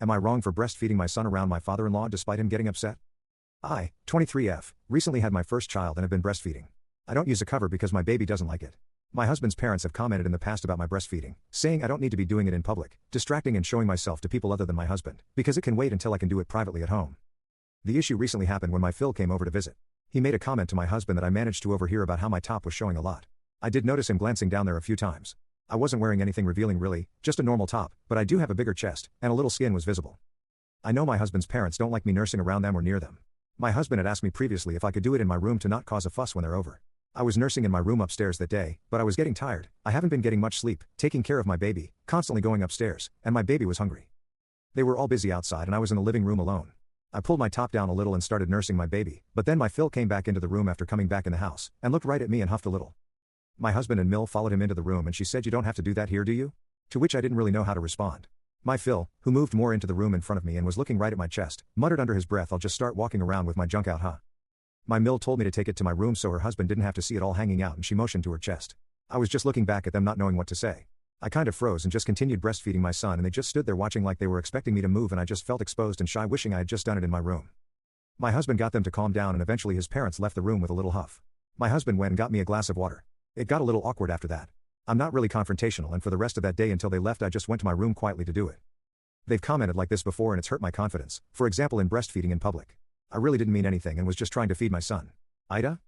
Am I wrong for breastfeeding my son around my father-in-law despite him getting upset? I, 23F, recently had my first child and have been breastfeeding. I don't use a cover because my baby doesn't like it. My husband's parents have commented in the past about my breastfeeding, saying I don't need to be doing it in public, distracting and showing myself to people other than my husband, because it can wait until I can do it privately at home. The issue recently happened when my Phil came over to visit. He made a comment to my husband that I managed to overhear about how my top was showing a lot. I did notice him glancing down there a few times. I wasn't wearing anything revealing really, just a normal top, but I do have a bigger chest, and a little skin was visible. I know my husband's parents don't like me nursing around them or near them. My husband had asked me previously if I could do it in my room to not cause a fuss when they're over. I was nursing in my room upstairs that day, but I was getting tired. I haven't been getting much sleep, taking care of my baby, constantly going upstairs, and my baby was hungry. They were all busy outside and I was in the living room alone. I pulled my top down a little and started nursing my baby, but then my Phil came back into the room after coming back in the house, and looked right at me and huffed a little. My husband and Mill followed him into the room and she said, "You don't have to do that here, do you?" To which I didn't really know how to respond. My Phil, who moved more into the room in front of me and was looking right at my chest, muttered under his breath, "I'll just start walking around with my junk out, huh?" My Mill told me to take it to my room so her husband didn't have to see it all hanging out, and she motioned to her chest. I was just looking back at them not knowing what to say. I kind of froze and just continued breastfeeding my son, and they just stood there watching like they were expecting me to move, and I just felt exposed and shy, wishing I had just done it in my room. My husband got them to calm down and eventually his parents left the room with a little huff. My husband went and got me a glass of water. It got a little awkward after that. I'm not really confrontational, and for the rest of that day until they left I just went to my room quietly to do it. They've commented like this before and it's hurt my confidence, for example in breastfeeding in public. I really didn't mean anything and was just trying to feed my son. AITA?